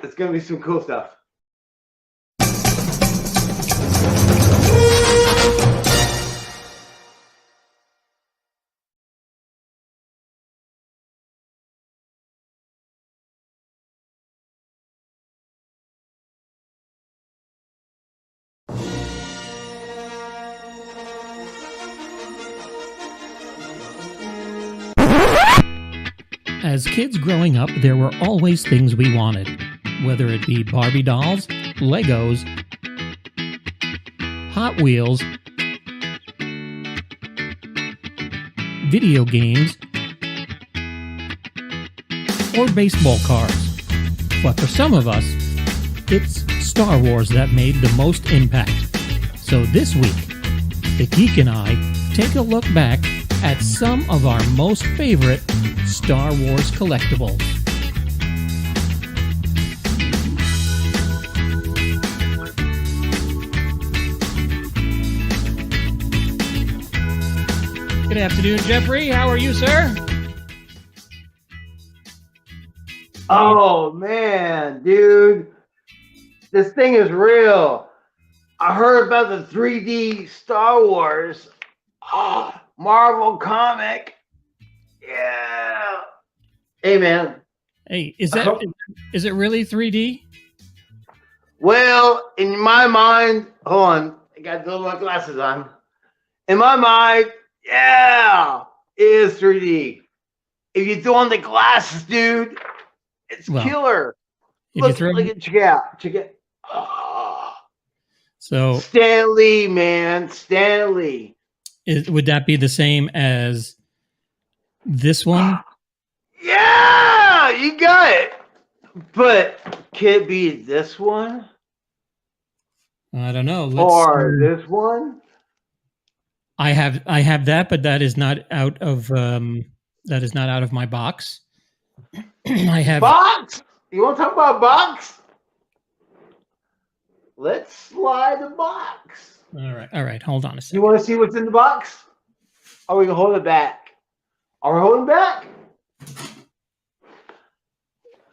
It's gonna be some cool stuff. As kids growing up, there were always things we wanted, whether it be Barbie dolls, Legos, Hot Wheels, video games, or baseball cards. But for some of us, it's Star Wars that made the most impact. So this week, the Geek and I take a look back at some of our most favorite Star Wars collectibles. Good afternoon, Jeffrey. How are you, sir? Oh man, dude, this thing is real. I heard about the 3D Star Wars Marvel comic. Yeah. Hey, man. Hey, is it really 3D? Well, in my mind, hold on, I got to throw my glasses on. In my mind, yeah, it is 3D. If you throw on the glasses, dude, it's killer. Look at check it out. Check it. Oh. So Stan Lee, man, Stan Lee. Would that be the same as this one? Yeah, you got it. But can it be this one? I don't know. Or this one? I have that, but that is not out of my box. I have box. You want to talk about box? Let's slide the box. All right. Hold on a second. You want to see what's in the box? Or we can hold it back? Are we holding back?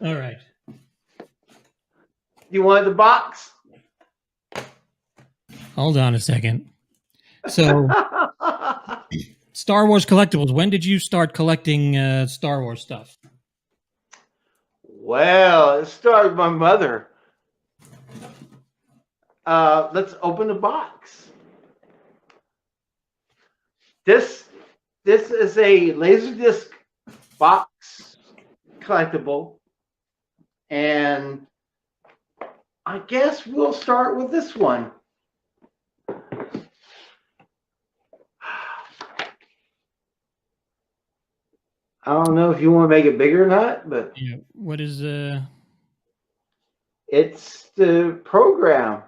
All right. You want the box? Hold on a second. So, Star Wars collectibles. When did you start collecting Star Wars stuff? Well, it started with my mother. Let's open the box. This is a Laserdisc box collectible, and I guess we'll start with this one. I don't know if you want to make it bigger or not, but yeah. What is It's the program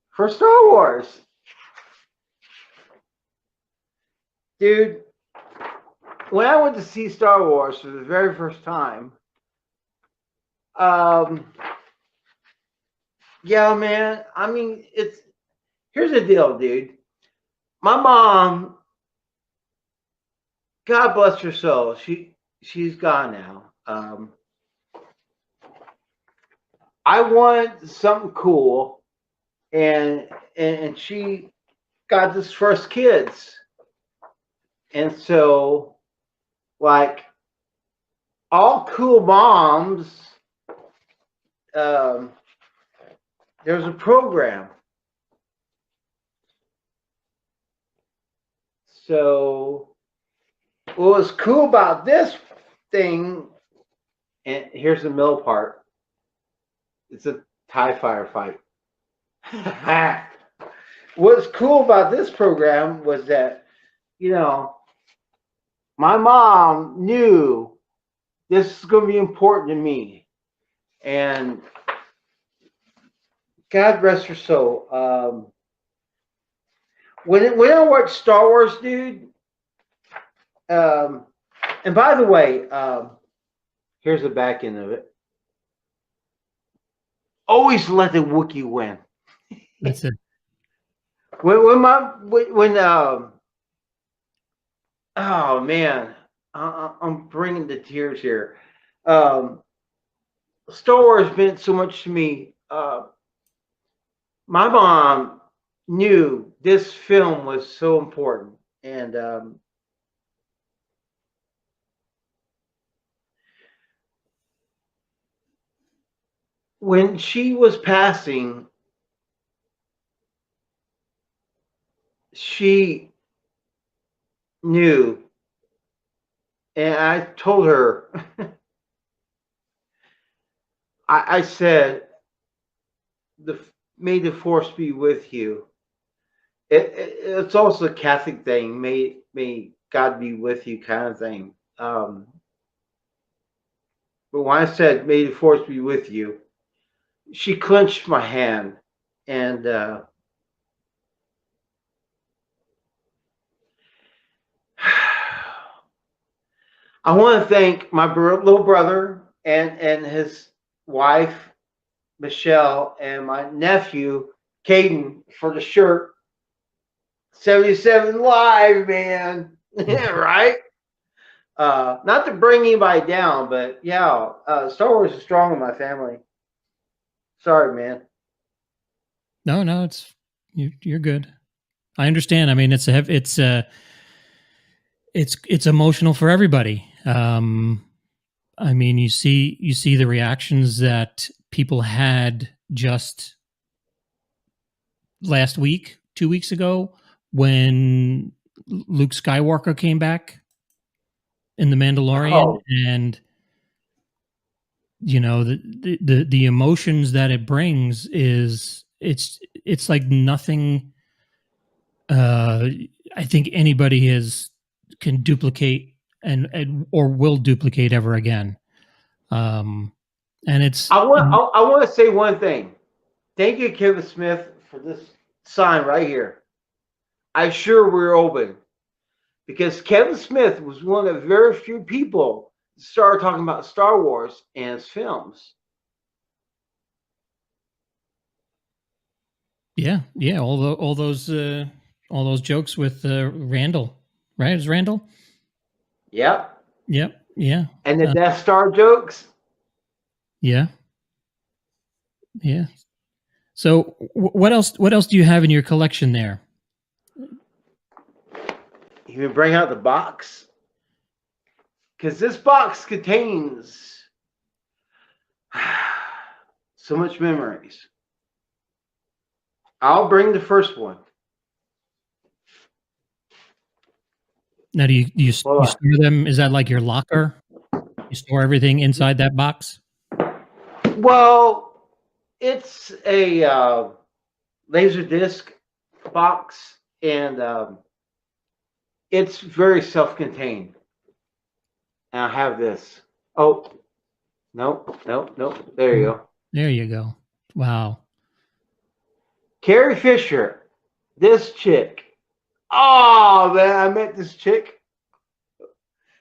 for Star Wars. Dude, when I went to see Star Wars for the very first time, yeah, man, I mean, here's the deal, dude. My mom, God bless her soul, she's gone now. I wanted something cool, and she got this first kids. And so, like, all cool moms, there's a program. So, what was cool about this thing, and here's the middle part, it's a TIE firefight. What's cool about this program was that, you know, my mom knew this is going to be important to me. And God rest her soul. When I watch Star Wars, dude, and by the way, here's the back end of it. Always let the Wookiee win. That's it. Oh man, I'm bringing the tears here. Star Wars meant so much to me. My mom knew this film was so important, and when she was passing, she knew, and I told her, I said, "The may the force be with you." It's also a Catholic thing. May God be with you, kind of thing. But when I said, "May the force be with you," she clenched my hand, and I want to thank my little brother and his wife Michelle and my nephew Caden for the shirt. 77 live, man. Right? Not to bring anybody down, but yeah, Star Wars is strong in my family. Sorry, man. No, you're good. I understand. I mean, it's emotional for everybody. I mean, you see the reactions that people had just last week, 2 weeks ago, when Luke Skywalker came back in The Mandalorian, Oh, and the emotions that it brings is it's like nothing. I think anybody can duplicate and or will duplicate ever again. And it's I want to say one thing. Thank you, Kevin Smith, for this sign right here. I sure we're open because Kevin Smith was one of the very few people that started talking about Star Wars and its films. yeah, all those jokes with Randall, right? Is Randall? Yep. Yep, yeah, And the Death Star jokes. yeah, yeah. So what else? What else do you have in your collection there? You can bring out the box because this box contains so much memories. I'll bring the first one. Now, do you store them? Is that like your locker? You store everything inside that box? Well, it's a laser disc box, and it's very self-contained. And I have this. Oh, nope. There you go. There you go. Wow. Carrie Fisher, this chick. Oh man, I met this chick.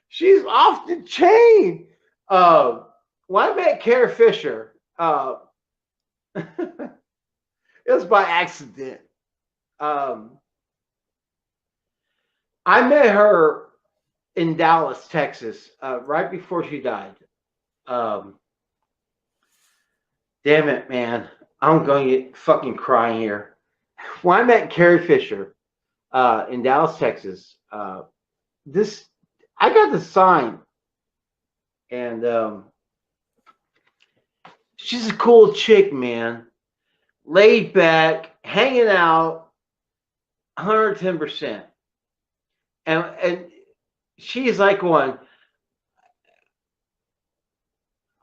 She's off the chain. When I met Carrie Fisher, it was by accident. I met her in Dallas, Texas, right before she died. Damn it, man. I'm going to get fucking crying here. When I met Carrie Fisher in Dallas, Texas, I got the sign, and she's a cool chick, man. Laid back, hanging out, 110%. And she's like one.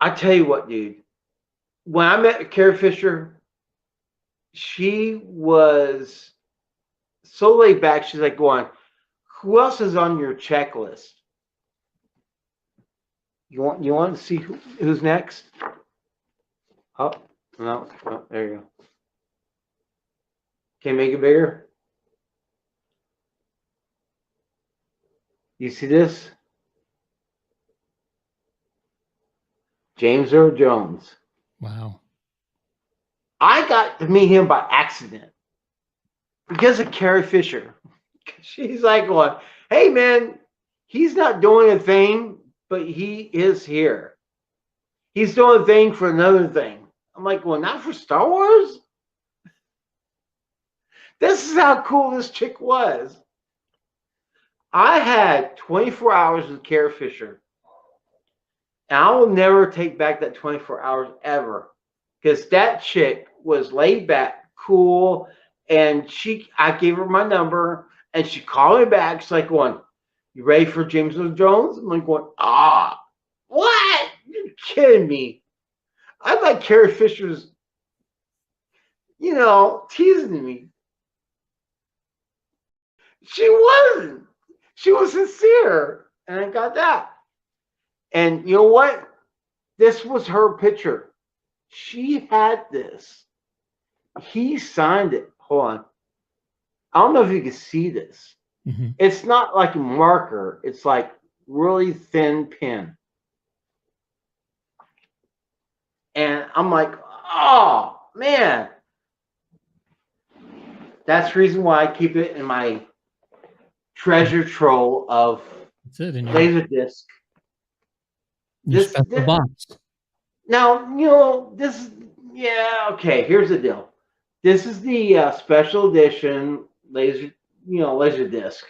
I tell you what, dude. When I met Carrie Fisher, she was so laid back. She's like going, "Who else is on your checklist? You want to see who's next?" Oh, no, there you go. Can you make it bigger? You see this? James Earl Jones. Wow. I got to meet him by accident because of Carrie Fisher. She's like going, "Hey man, he's not doing a thing, but he is here. He's doing a thing for another thing. I'm like, well, not for Star Wars? This is how cool this chick was. I had 24 hours with Carrie Fisher. And I will never take back that 24 hours ever. Because that chick was laid back, cool, and I gave her my number, and she called me back. She's like going, "You ready for James Earl Jones?" I'm like going, what? You're kidding me. I thought Carrie Fisher's, teasing me. She wasn't. She was sincere, and I got that. And you know what? This was her picture. She had this. He signed it. Hold on. I don't know if you can see this. Mm-hmm. It's not like a marker. It's like really thin pen. And I'm like, oh, man. That's the reason why I keep it in my treasure trove of Laserdisc. This box. Now, here's the deal. This is the special edition Laserdisc.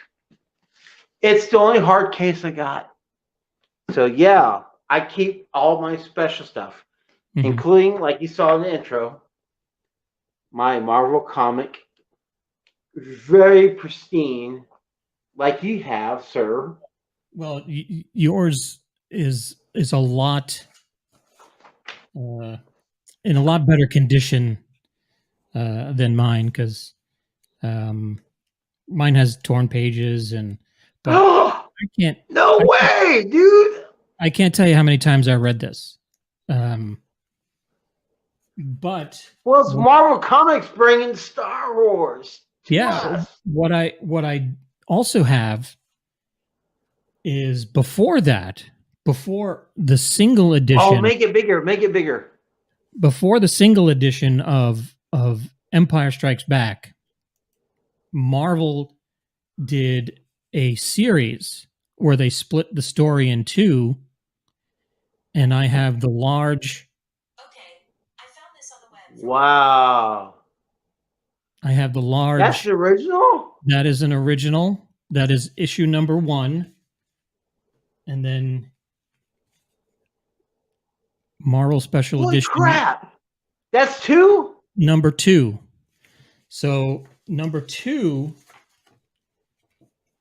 It's the only hard case I got. So, yeah, I keep all my special stuff, including, like you saw in the intro, my Marvel comic. Very pristine, like you have, sir. Well, yours is a lot in a lot better condition than mine, because mine has torn pages, but I can't. No way, dude! I can't tell you how many times I read this. But it's Marvel Comics bringing Star Wars. Yeah, what I also have is before the single edition. Oh, make it bigger. Before the single edition of Empire Strikes Back, Marvel did a series where they split the story in two, and I have the large. Okay, I found this on the web. Wow. I have the large. That's the original? That is an original. That is issue number 1. And then Marvel Special Holy Edition. Crap. That's 2? Number 2. So number 2,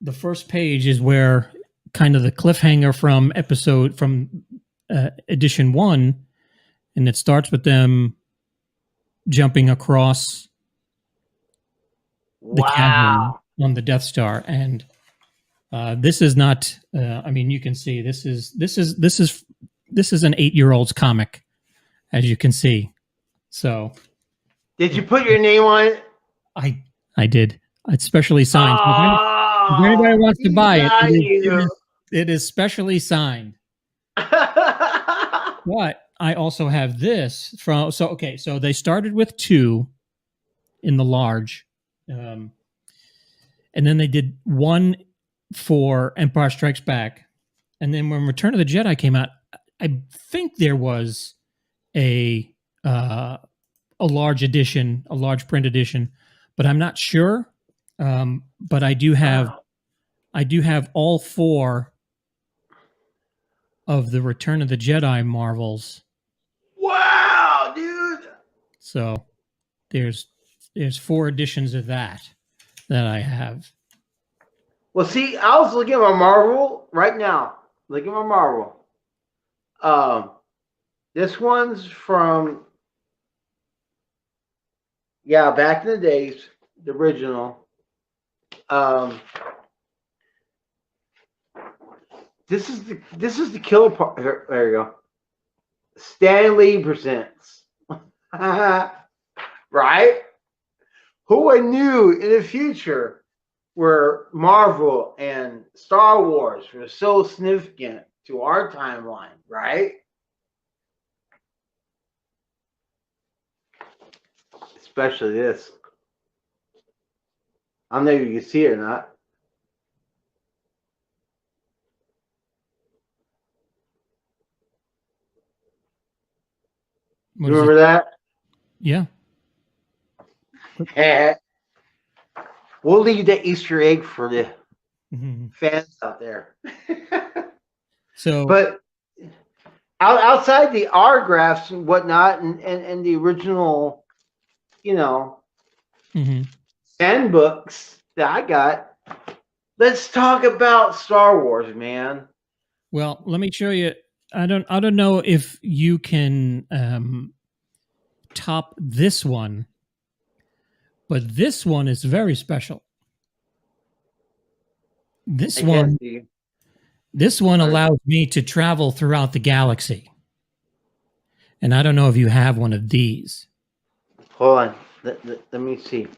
the first page is where kind of the cliffhanger from edition 1, and it starts with them jumping across the chasm on the Death Star. And this is not I mean, you can see this is an 8-year-old's comic, as you can see. So did you put your name on it? I did. It's specially signed. If anybody wants to buy it is specially signed. But I also have this so they started with 2 in the large, and then they did 1 for Empire Strikes Back, and then when Return of the Jedi came out, I think there was a large edition, a large print edition, but I'm not sure. But I do have all 4 of the Return of the Jedi Marvels. Wow, dude! So there's 4 editions of that I have. Well, see, I was looking at my Marvel right now. Look at my Marvel. This one's from back in the days, the original. This is the killer part. There you go. Stan Lee presents. Right? Who I knew in the future where Marvel and Star Wars were so significant to our timeline, right? Especially this. I don't know if you can see it or not. What You is it? remember that? Yeah. We'll leave that Easter egg for the Mhm. fans out there. So, But outside the autographs and whatnot, and the original, you know, mhm. handbooks that I got, let's talk about Star Wars, man. Well, let me show you. I don't know if you can top this one, but this one is very special. This I can't one, see. this one All right. allows me to travel throughout the galaxy. And I don't know if you have one of these. Hold on. Let me see.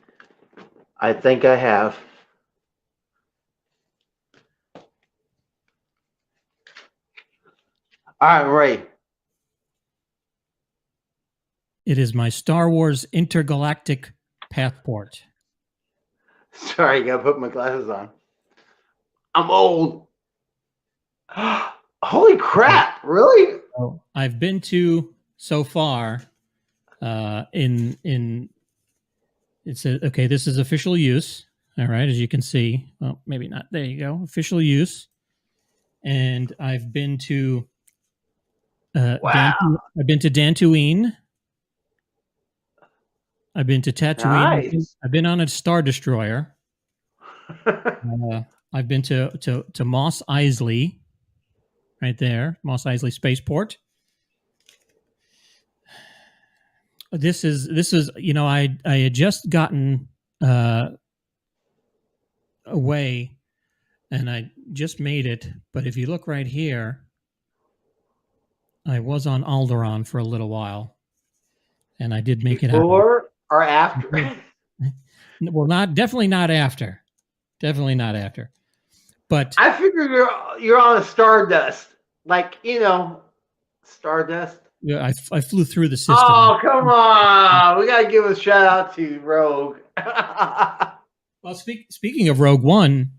I think I have. All right, Ray. It is my Star Wars intergalactic passport. Sorry, I gotta put my glasses on. I'm old. Holy crap! Really? So I've been to so far in it says okay, this is official use. All right, as you can see. Well, maybe not. There you go. Official use. And I've been to Wow. I've been to Dantooine. I've been to Tatooine. Nice. I've been on a Star Destroyer. I've been to Moss Isley, right there, Moss Isley Spaceport. This is I had just gotten away, and I just made it. But if you look right here, I was on Alderaan for a little while, and I did make it out. Before or after? Well, definitely not after. Definitely not after. But I figured you're on a Stardust, like Stardust. yeah, I flew through the system. Oh, come on! We gotta give a shout out to Rogue. Well, speaking of Rogue One,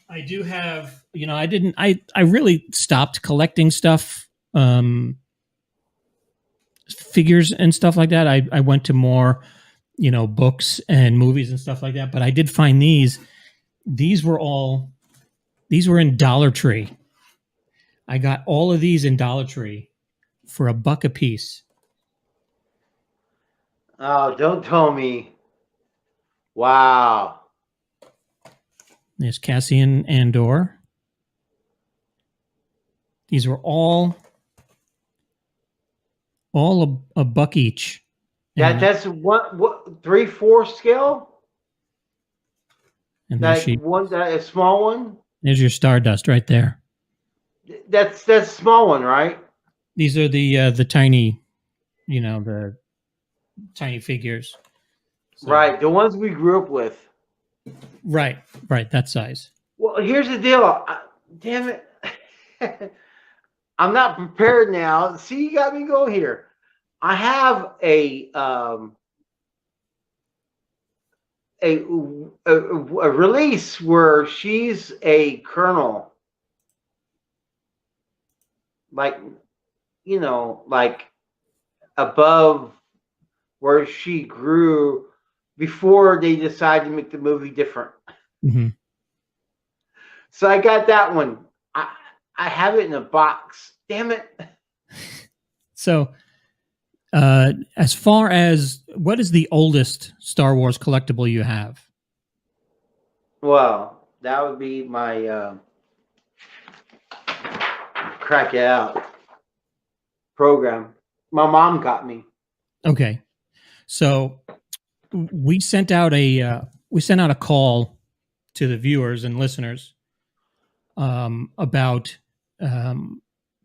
I do have, I really stopped collecting stuff, figures and stuff like that. I went to more, books and movies and stuff like that. But I did find these. These were in Dollar Tree. I got all of these in Dollar Tree for $1 a piece. Oh, don't tell me! Wow. There's Cassian Andor. These were all a buck each. That's what 3/4 scale. And there That a small one. there's your Stardust right there. That's a small one, right? These are the tiny, the tiny figures. So, Right, the ones we grew up with. Right, that size. Well, here's the deal. Damn it. I'm not prepared now. See, you got me going here. I have a release where she's a colonel, like like above where she grew before they decided to make the movie different. Mm-hmm. So I got that one. I have it in a box. Damn it. So, as far as what is the oldest Star Wars collectible you have? Well, that would be my crack it out program. My mom got me. Okay, so we sent out a call to the viewers and listeners about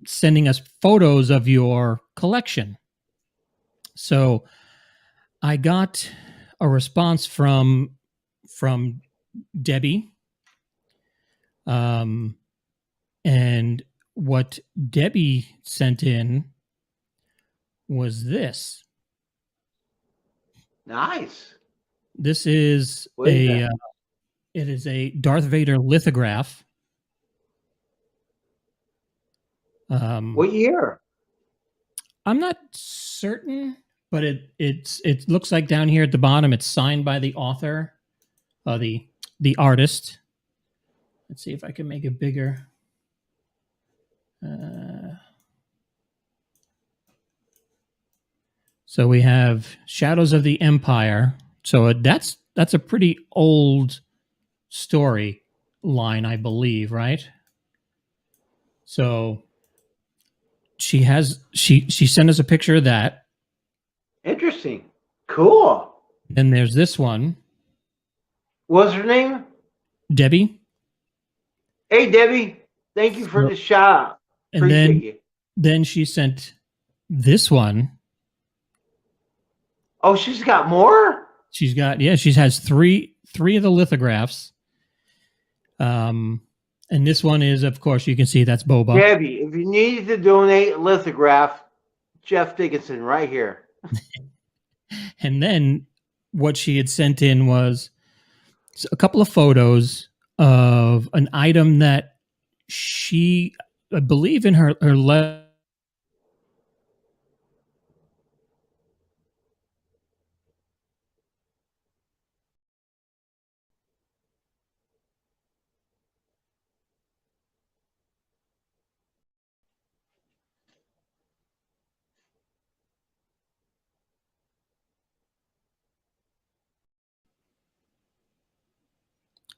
sending us photos of your collection. So I got a response from Debbie, and what Debbie sent in was this. Nice. This is What is that? it is a Darth Vader lithograph. What year? I'm not certain, but it looks like down here at the bottom it's signed by the author, the artist. Let's see if I can make it bigger. So we have Shadows of the Empire. So that's a pretty old story line, I believe, right? So she sent us a picture of that. Interesting. Cool. Then there's this one. What's her name? Debbie. Hey, Debbie. Thank you for the shout out. Appreciate you. Then she sent this one. Oh, she's got more? She has three of the lithographs. And this one is, of course, you can see that's Boba. Debbie, if you need to donate a lithograph, Jeff Dickinson right here. And then what she had sent in was a couple of photos of an item that she, I believe in her letter.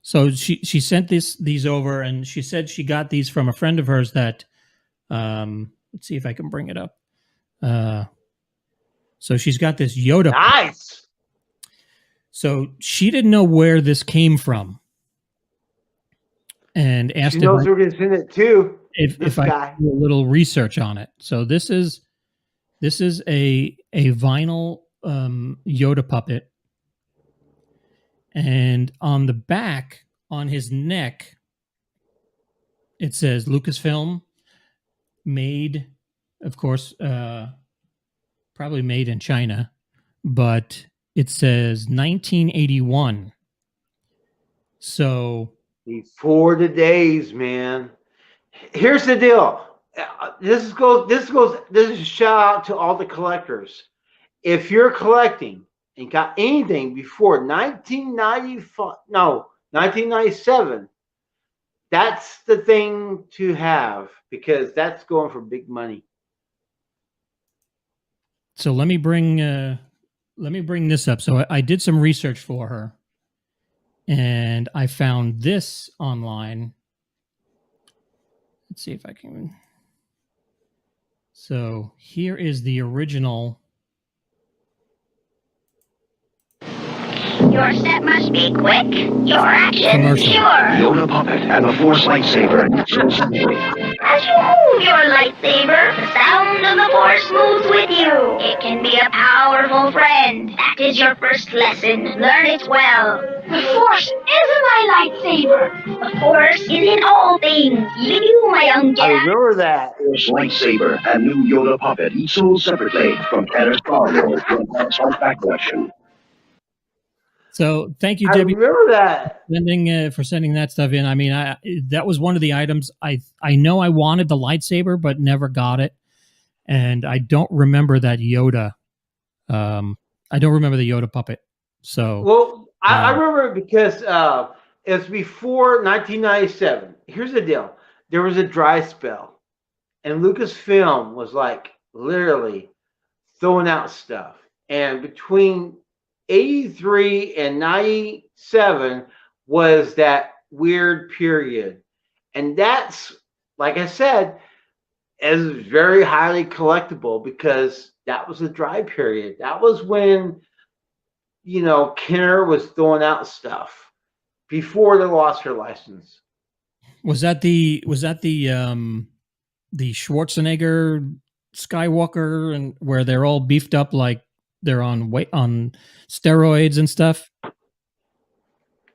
So she sent these over, and she said she got these from a friend of hers that, let's see if I can bring it up. So she's got this Yoda. Nice. So she didn't know where this came from, and asked she knows we're going to send it too. If I do a little research on it. So this is a vinyl Yoda puppet. And on the back, on his neck, it says Lucasfilm, made, of course, probably made in China, but it says 1981. So before the days, man. Here's the deal. This is a shout out to all the collectors. If you're collecting and got anything before 1997, that's the thing to have, because that's going for big money. So let me bring this up. So I did some research for her, and I found this online. Let's see if I can. So here is the original. Your step must be quick. Your action sure. Yoda puppet and the Force lightsaber. As you hold your lightsaber, the sound of the Force moves with you. It can be a powerful friend. That is your first lesson. Learn it well. The Force isn't my lightsaber. The Force is in all things. You, my young Jedi. I remember that. Force lightsaber and new Yoda puppet, each sold separately from Kenner's Star Wars Hardback Collection. So thank you, Debbie. I remember that. For sending that stuff in. I mean, that was one of the items I know I wanted the lightsaber, but never got it, and I don't remember that Yoda. I don't remember the Yoda puppet. So well, I remember it because it's before 1997. Here's the deal: there was a dry spell, and Lucasfilm was like literally throwing out stuff, and between 83 and 97 was that weird period. And that's, like I said, is very highly collectible, because that was a dry period. That was when, Kenner was throwing out stuff before they lost her license. Was that the Schwarzenegger Skywalker, and where they're all beefed up like they're on steroids and stuff?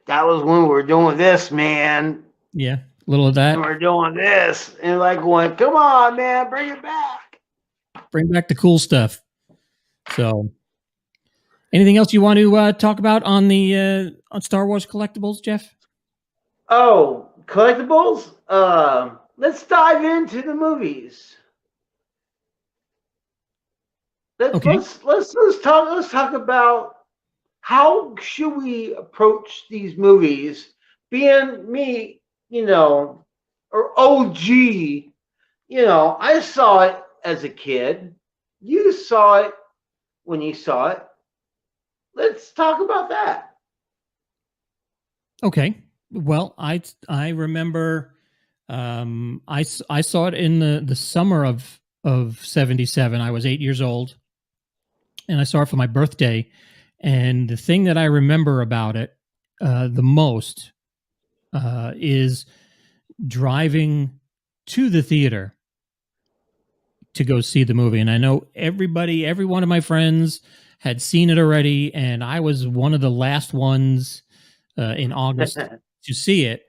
That was when we were doing this, man. Yeah, a little of that. We're doing this, and like going, come on, man, bring it back. Bring back the cool stuff. So, anything else you want to talk about on the on Star Wars collectibles, Jeff? Oh, collectibles. Let's dive into the movies. Okay. Let's talk about how should we approach these movies. Being me, or OG, I saw it as a kid. You saw it when you saw it. Let's talk about that. Okay. Well, I remember I saw it in the summer of 77. I was 8 years old, and I saw it for my birthday. And the thing that I remember about it the most is driving to the theater to go see the movie. And I know every one of my friends had seen it already, and I was one of the last ones in August to see it.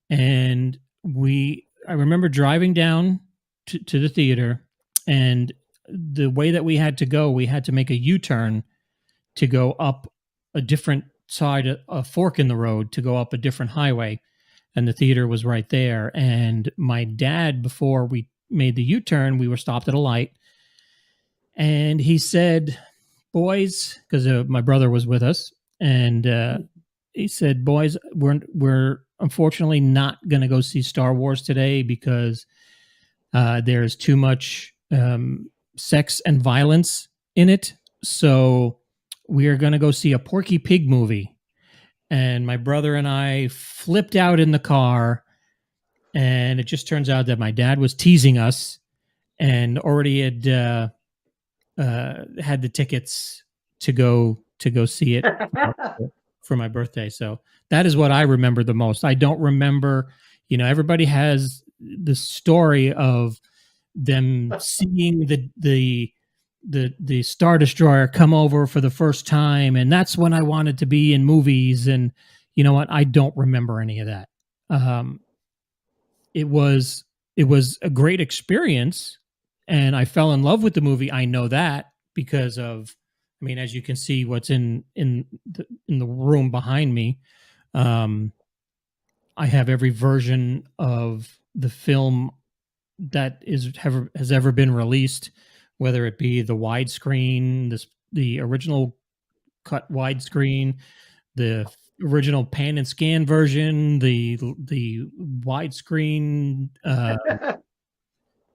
And I remember driving down to the theater, and the way that we had to go, we had to make a U-turn to go up a different side, a fork in the road to go up a different highway. And the theater was right there. And my dad, before we made the U-turn, we were stopped at a light, and he said, "Boys," because my brother was with us, and he said, "Boys, we're unfortunately not going to go see Star Wars today because there's too much sex and violence in it. So we are going to go see a Porky Pig movie." And my brother and I flipped out in the car, and it just turns out that my dad was teasing us and already had the tickets to go see it for my birthday. So that is what I remember the most. I don't remember, everybody has the story of them seeing the Star Destroyer come over for the first time, and that's when I wanted to be in movies. And you know what? I don't remember any of that. It was a great experience, and I fell in love with the movie. I know that because of, I mean, as you can see, what's in the room behind me. I have every version of the film that has ever been released, whether it be the widescreen, the original cut widescreen, the original pan and scan version, the widescreen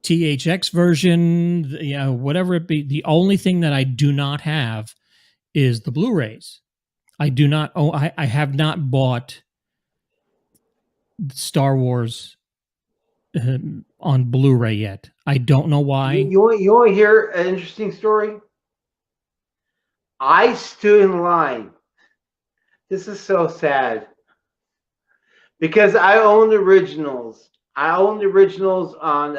THX version, whatever it be. The only thing that I do not have is the Blu-rays. I do not. I have not bought Star Wars on Blu-ray yet. I don't know why. You want to hear an interesting story? I stood in line. This is so sad because I own the originals. I own the originals on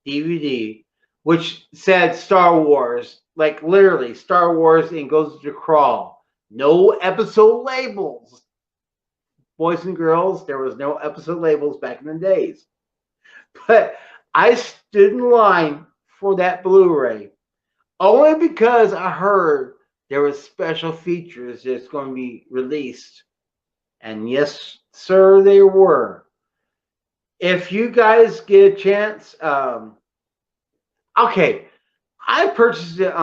DVD, which said Star Wars, like literally Star Wars, and goes to crawl. No episode labels. Boys and girls, there was no episode labels back in the days. But I stood in line for that Blu-ray only because I heard there was special features that's going to be released. And yes, sir, they were. If you guys get a chance, okay, I purchased it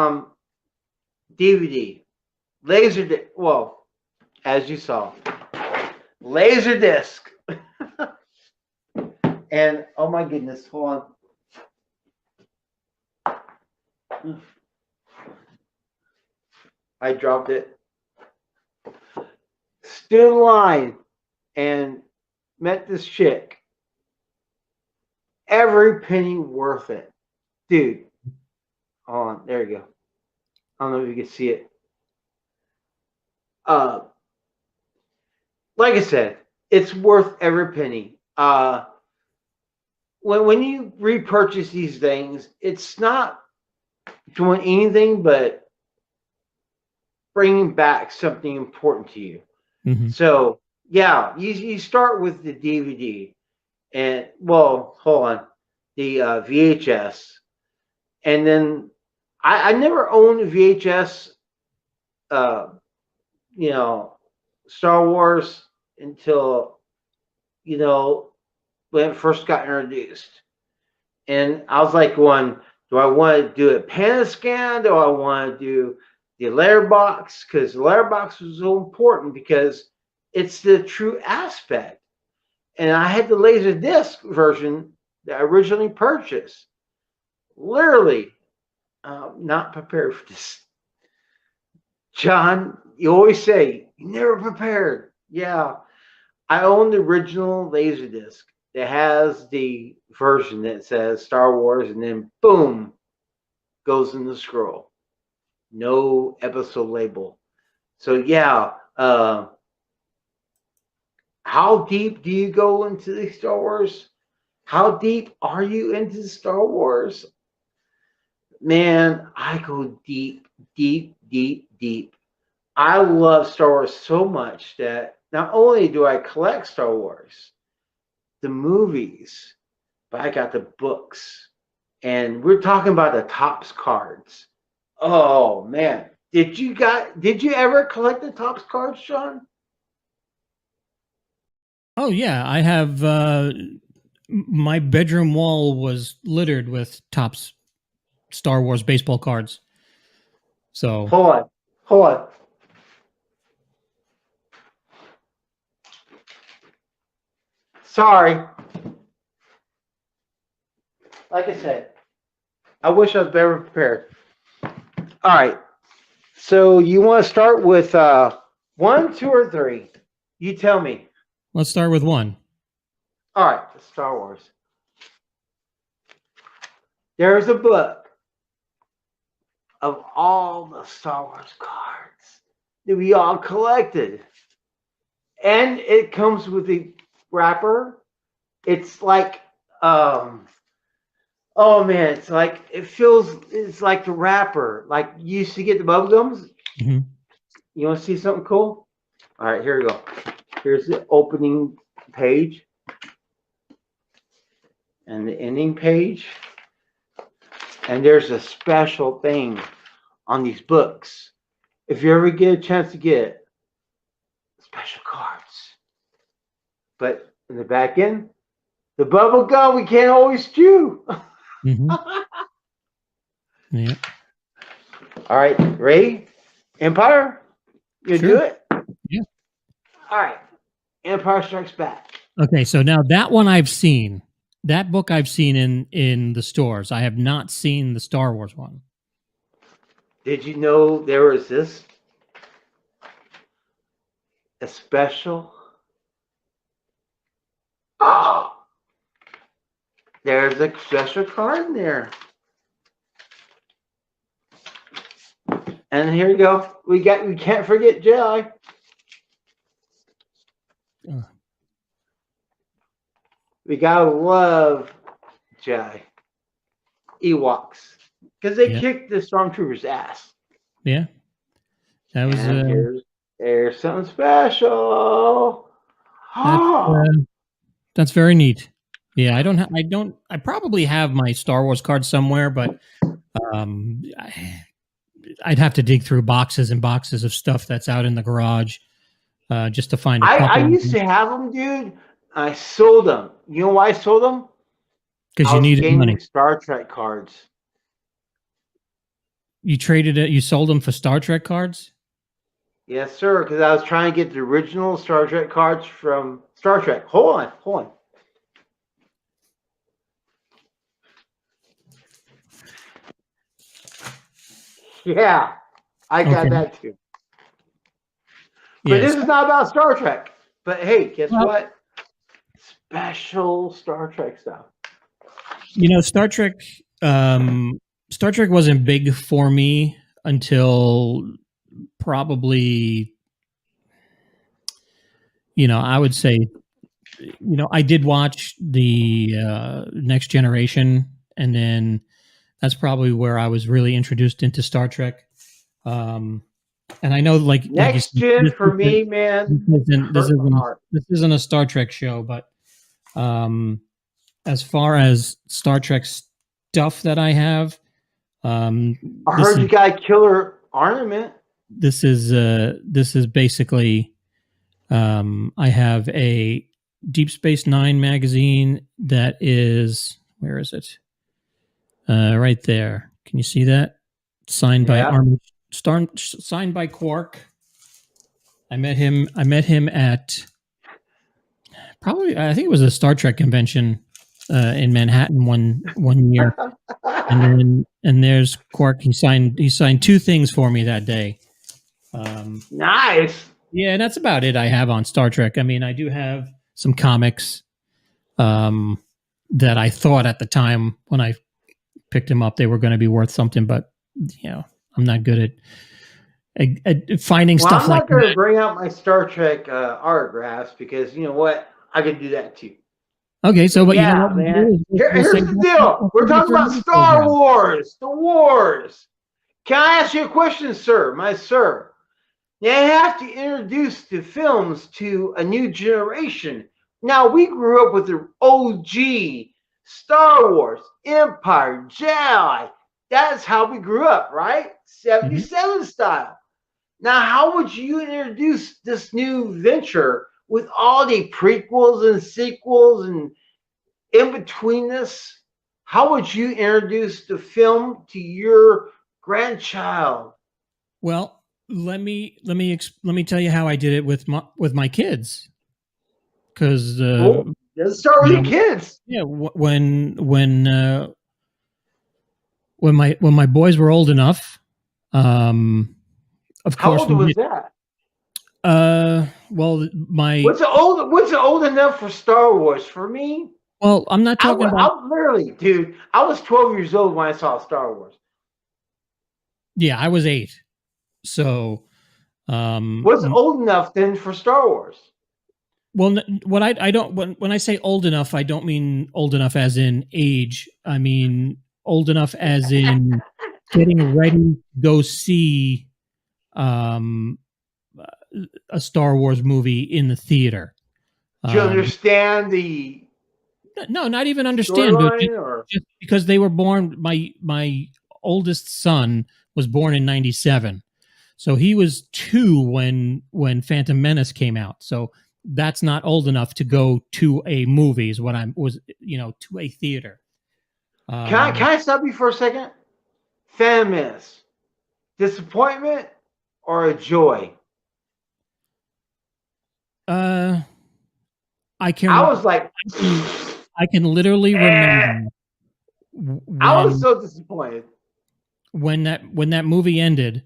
DVD, well, as you saw, Laserdisc. And oh my goodness, hold on. I dropped it. Stood in line and met this chick. Every penny worth it. Dude. Hold on, there you go. I don't know if you can see it. Like I said, it's worth every penny. When you repurchase these things, it's not doing anything but bringing back something important to you. Mm-hmm. So yeah, you start with the DVD, and well, hold on, the VHS, and then I never owned a VHS, Star Wars until when it first got introduced. And I was like going, Do I want to do a Panascan? Do I want to do the letterbox? Because the letterbox was so important because it's the true aspect. And I had the laser disc version that I originally purchased. Literally, not prepared for this. John, you always say you never prepared. Yeah, I own the original Laserdisc that has the version that says Star Wars, and then boom, goes in the scroll. No episode label. So yeah, how deep do you go into the Star Wars? How deep are you into Star Wars? Man, I go deep, deep, deep, deep. I love Star Wars so much that not only do I collect Star Wars, the movies, but I got the books. And we're talking about the Topps cards. Oh man. Did you ever collect the Topps cards, Sean? Oh yeah, I have. My bedroom wall was littered with Topps Star Wars baseball cards. So Hold on. Sorry. Like I said, I wish I was better prepared. All right. So you want to start with 1, 2, or 3? You tell me. let's start with one. All right, Star Wars. There's a book of all the Star Wars cards that we all collected. And it comes with a wrapper. It's like oh man, it's like the wrapper. Like you used to get the bubble gums. Mhm. You want to see something cool? All right, here we go. Here's the opening page and the ending page. And there's a special thing on these books. If you ever get a chance to get it, special cards. But in the back end, the bubble gum we can't always chew. Mhm. Yeah. All right, ready? Empire? You Sure. do it? Yeah. All right. Empire Strikes Back. Okay, so now that one I've seen. That book I've seen in the stores. I have not seen the Star Wars one. Did you know there was this? A special? Oh! There's a special card in there. And here you go. We can't forget Jedi. Uh. We gotta love Jedi. Ewoks. Because they Yeah. kicked the stormtroopers' ass. Yeah. That was And there's something special. that's very neat. Yeah, I probably have my Star Wars card somewhere, but I'd have to dig through boxes and boxes of stuff that's out in the garage just to find a couple. I used to have them, dude. I sold them. You know why I sold them? Because I you was needed gaining money. Star Trek cards. You traded it. You sold them for Star Trek cards. Yes, sir. Because I was trying to get the original Star Trek cards from Star Trek. Hold on. Yeah, I got Okay. that too. But Yes. this is not about Star Trek. But hey, guess Well- what? Special Star Trek stuff. You know, Star Trek. Star Trek wasn't big for me until probably. I would say, I did watch the Next Generation, and then that's probably where I was really introduced into Star Trek. And I know, like you Next said, gen this for isn't- me, man. This hurt my isn't heart. this isn't a Star Trek show, but as far as Star Trek stuff that I have, I heard you got a killer ornament. this is basically I have a Deep Space Nine magazine that is, where is it? right there. Can you see that? Signed by Yeah. Armin signed by Quark. I met him at probably, I think it was a Star Trek convention in Manhattan one year. And there's Quark. He signed 2 things for me that day. Nice. Yeah, and that's about it I have on Star Trek. I mean, I do have some comics that I thought at the time when I picked them up they were going to be worth something, but I'm not good at finding stuff I'm like not going to that. bring out my Star Trek autographs because you know what? I can do that too. Okay, so but yeah, you know what we'll man. do is Here's save the that deal. We're talking about for Star program. Wars, the wars. Can I ask you a question, sir? My sir. They have to introduce the films to a new generation. Now, we grew up with the OG Star Wars, Empire, Jedi. That's how we grew up, right? 77 style. Now, how would you introduce this new venture with all the prequels and sequels and in between this? How would you introduce the film to your grandchild? Well, let me tell you how I did it with my kids. Because let's start with your kids. Yeah, when my boys were old enough, of How course. old was that? Well, what's old enough for Star Wars for me? Well, I'm not talking about. I literally, dude. I was 12 years old when I saw Star Wars. Yeah, I was 8. So, what's old enough then for Star Wars? Well, what I don't when I say old enough, I don't mean old enough as in age. I mean old enough as in getting ready to go see a Star Wars movie in the theater. Do you understand the? No, not even understand, but just because they were born. My oldest son was born in '97, so he was 2 when Phantom Menace came out. So that's not old enough to go to a movie. Is what to a theater. Can I stop you for a second? Phantom Menace, disappointment or a joy? I was like, I can literally remember. I was so disappointed when that movie ended.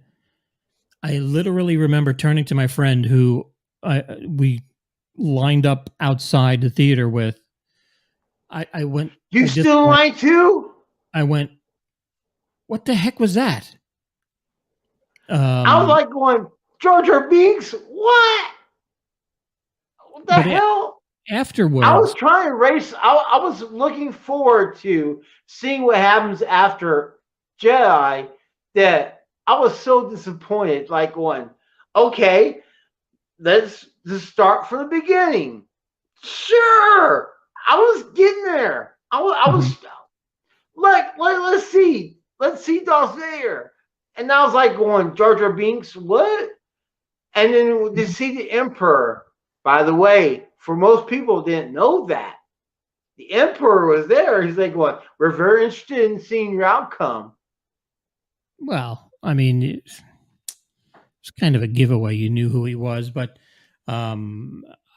I literally remember turning to my friend who we lined up outside the theater with. I went. You still line too? I went. What the heck was that? I was like going, Jar Jar Binks. What the hell? Afterwards, I was trying to race. I was looking forward to seeing what happens after Jedi. That I was so disappointed. Like going, okay, let's just start from the beginning. Sure, I was getting there. I was like, let's see Darth Vader, and I was like going, Jar Jar Binks, what? And then to see the Emperor. By the way, for most people didn't know that the Emperor was there. He's like, "What? We're very interested in seeing your outcome." Well, I mean, it's kind of a giveaway. You knew who he was, but a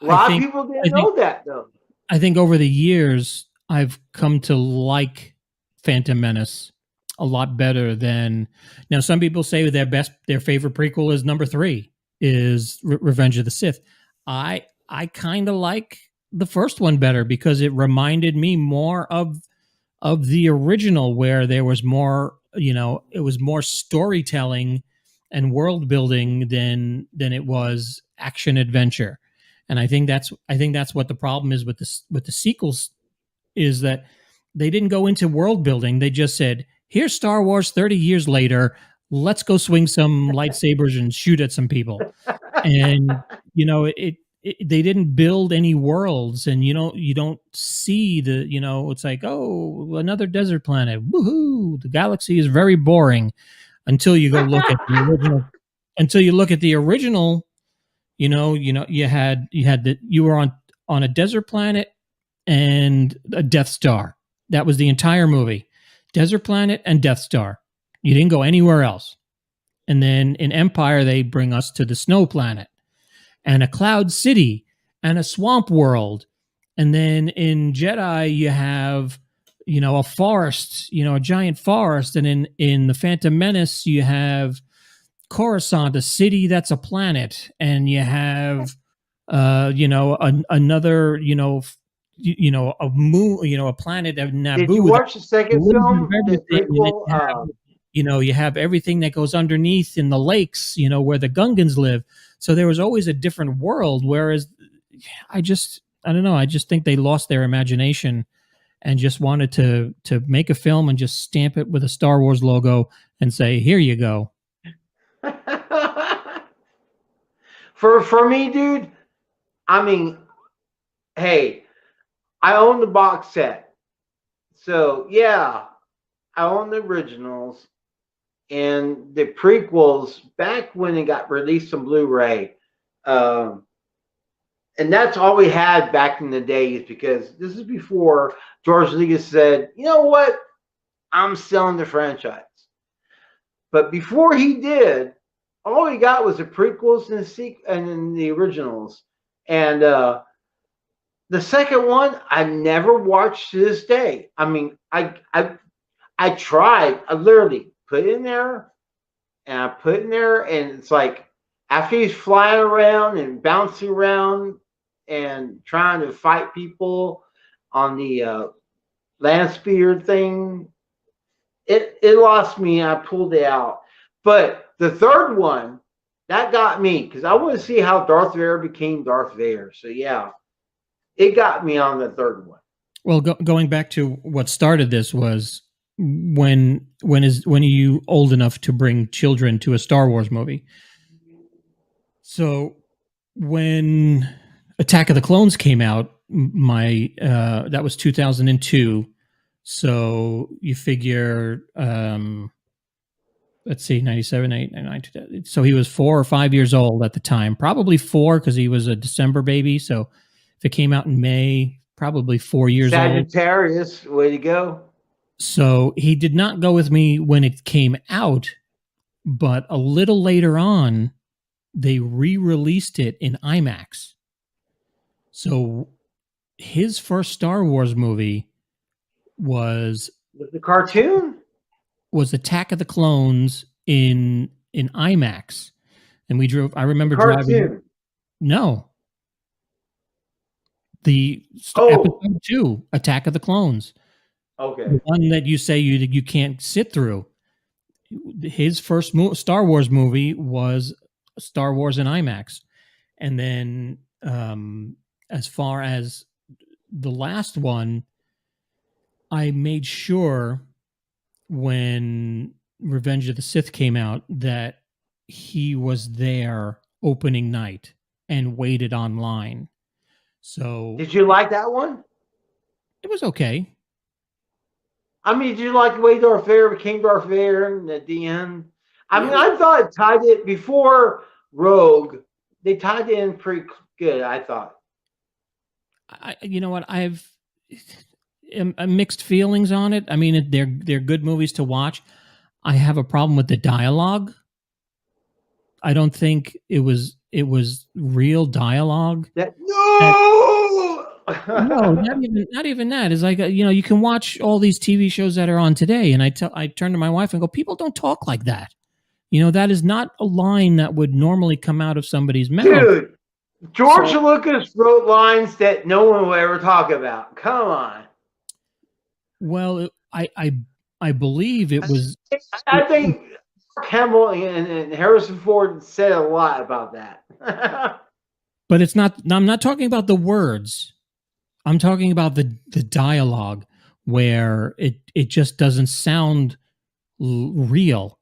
lot of people didn't know that, though. I think over the years, I've come to like Phantom Menace a lot better than now. Some people say their favorite prequel is number 3, is Revenge of the Sith. I kind of like the first one better because it reminded me more of the original, where there was more, it was more storytelling and world building than it was action adventure. And I think that's what the problem is with the sequels, is that they didn't go into world building. They just said, here's Star Wars 30 years later. Let's go swing some lightsabers and shoot at some people. And, they didn't build any worlds, and you don't see the, it's like, oh, another desert planet. Woohoo. The galaxy is very boring until you go look at the original, you were on a desert planet and a Death Star. That was the entire movie. Desert Planet and Death Star. You didn't go anywhere else. And then in Empire, they bring us to the Snow Planet and a Cloud City and a Swamp World. And then in Jedi, you have, a forest, a giant forest. And in The Phantom Menace, you have Coruscant, a city that's a planet. And you have, another, a moon, a planet of Naboo. Did you watch the second film, the prequel? You have everything that goes underneath in the lakes, where the Gungans live. So there was always a different world. Whereas I don't know. I just think they lost their imagination and just wanted to make a film and just stamp it with a Star Wars logo and say, here you go. For me, dude, I mean, hey, I own the box set. So yeah, I own the originals. And the prequels back when it got released on Blu-ray, and that's all we had back in the days, because this is before George Lucas said, you know what, I'm selling the franchise. But before he did, all we got was the prequels and the originals. And the second one I never watched to this day. I mean, I tried. I literally put it in there, and it's like after he's flying around and bouncing around and trying to fight people on the land speeder thing, it lost me, and I pulled it out. But the third one, that got me, because I want to see how Darth Vader became Darth Vader. So yeah, it got me on the third one. Well, going back to what started this was, when are you old enough to bring children to a Star Wars movie? So when Attack of the Clones came out, that was 2002. So you figure, let's see, 97, 8, 9. So he was 4 or 5 years old at the time, probably 4 because he was a December baby. So if it came out in May, probably 4 years old. Sagittarius, way to go. So he did not go with me when it came out, but a little later on, they re-released it in IMAX. So his first Star Wars movie was the cartoon? Was Attack of the Clones in IMAX. And we drove, I remember driving. No. Episode 2, Attack of the Clones. Okay. The one that you say you can't sit through. His first Star Wars movie was Star Wars in IMAX. And then as far as the last one, I made sure when Revenge of the Sith came out that he was there opening night and waited online. So did you like that one? It was okay. I mean, did you like the way Darth Vader became Darth Vader and at the end? I mean, I thought it tied it before Rogue. They tied it in pretty good, I thought. You know what? I've mixed feelings on it. I mean, they're good movies to watch. I have a problem with the dialogue. I don't think it was real dialogue. No, not even that. It's like, you can watch all these TV shows that are on today, and I turn to my wife and go, people don't talk like that. That is not a line that would normally come out of somebody's mouth. Dude, George Lucas wrote lines that no one will ever talk about. Come on. Well, I believe it was. I think Campbell and Harrison Ford said a lot about that. But it's not. I'm not talking about the words. I'm talking about the dialogue, where it just doesn't sound real.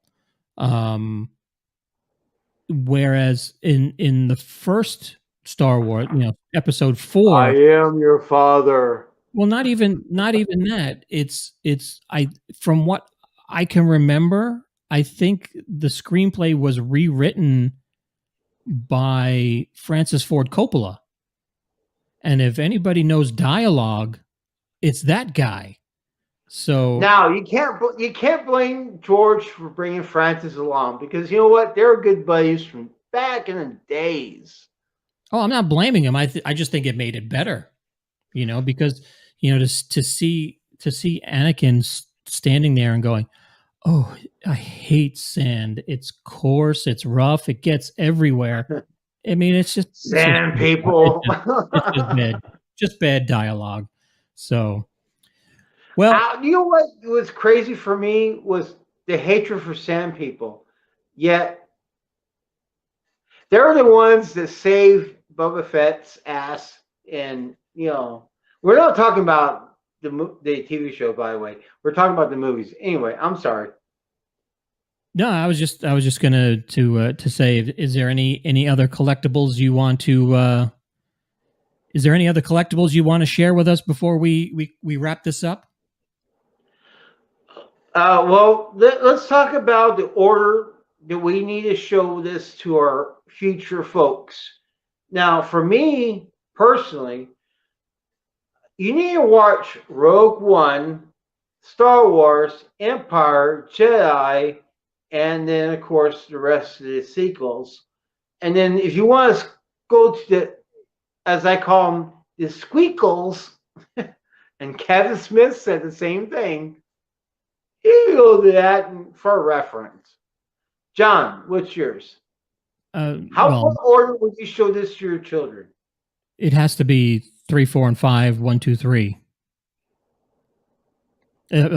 Whereas in the first Star Wars, Episode 4, I am your father. Well, not even that. It's from what I can remember, I think the screenplay was rewritten by Francis Ford Coppola. And if anybody knows dialogue, it's that guy. So Now you can't blame George for bringing Francis along because you know what? They're good buddies from back in the days. I'm not blaming him. I just think it made it better, because to see Anakin standing there and going, "Oh, I hate sand. It's coarse. It's rough. It gets everywhere." I mean, it's just Sand people. It's just bad dialogue. So, well, You know what was crazy for me was the hatred for sand people. Yet they're the ones that saved Boba Fett's ass, and we're not talking about the TV show, by the way. We're talking about the movies. Anyway, I'm sorry. no, I was just gonna to say, is there any other collectibles you want to? Is there any other collectibles you want to share with us before we wrap this up? Well, let's talk about the order that we need to show this to our future folks. Now, for me personally, you need to watch Rogue One, Star Wars, Empire, Jedi, and then, of course, the rest of the sequels. And then if you want to go to the, as I call them, the squeakles, and Kevin Smith said the same thing, you go to that for reference. John, what's yours? What order would you show this to your children? It has to be 3, 4, and 5, 1, 2, 3.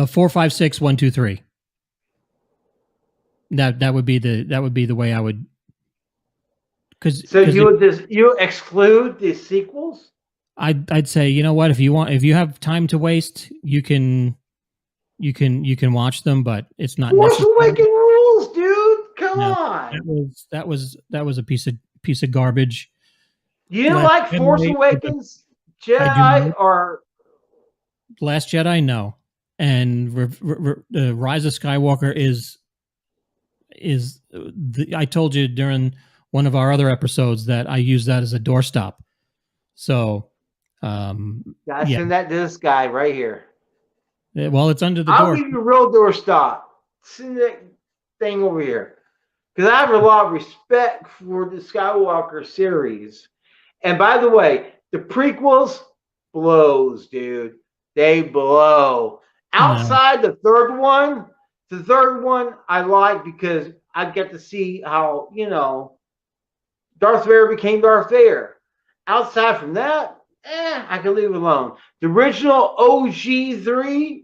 4, 5, 6, 1, 2, 3. That would be the way I would. So you exclude the sequels? I'd say, you know what, if you have time to waste, you can watch them, but it's not Force Awakens rules, dude. Come on. That was a piece of garbage. You didn't like Force Awakens, Jedi, or Last Jedi? No. And Rise of Skywalker is I told you during one of our other episodes that I use that as a doorstop. So, gotta send that to this guy right here. Well, it's under the I'll door. give you a real doorstop. Send that thing over here. Because I have a lot of respect for the Skywalker series. And by the way, the prequels blows, dude. They blow. Outside the third one I like because I get to see how, Darth Vader became Darth Vader. Outside from that, I can leave it alone. The original OG3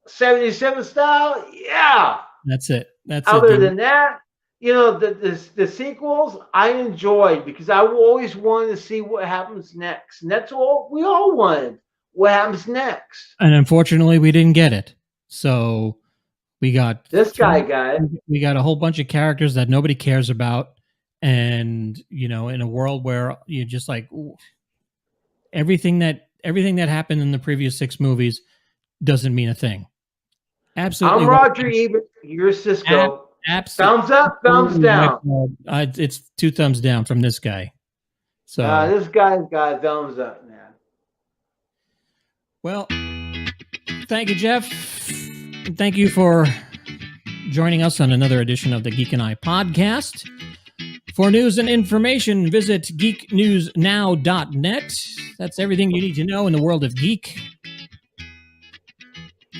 77 style, yeah. That's it. Other than that, the sequels I enjoyed because I always wanted to see what happens next. And that's all we all wanted. What happens next? And unfortunately, we didn't get it. So we got this guy. We got a whole bunch of characters that nobody cares about. And, in a world where you're just like, ooh, everything that happened in the previous 6 movies doesn't mean a thing. Absolutely. I'm Roger Ebert. You're Cisco. Absolutely. Thumbs up, thumbs down. It's 2 thumbs down from this guy. So this guy's got a thumbs up, man. Well, thank you, Jeff. Thank you for joining us on another edition of the Geek and I podcast. For news and information, visit geeknewsnow.net. That's everything you need to know in the world of geek.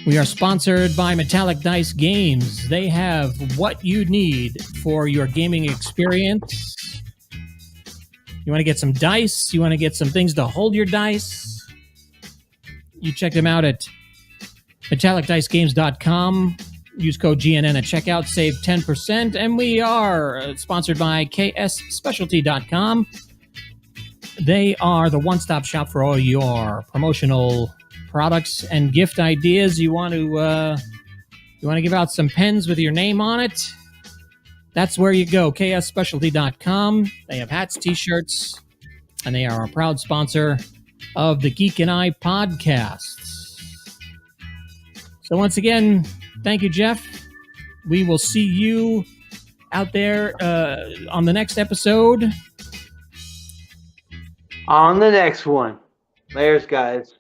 We are sponsored by Metallic Dice Games. They have what you need for your gaming experience. You want to get some dice? You want to get some things to hold your dice? You check them out at metallicdicegames.com. Use code GNN at checkout, save 10%. And we are sponsored by ksspecialty.com. They are the one-stop shop for all your promotional products and gift ideas. You want to give out some pens with your name on it? That's where you go, ksspecialty.com. They have hats, t-shirts, and they are a proud sponsor of the Geek and I podcasts. So once again, thank you, Jeff. We will see you out there on the next episode. On the next one. Layers, guys.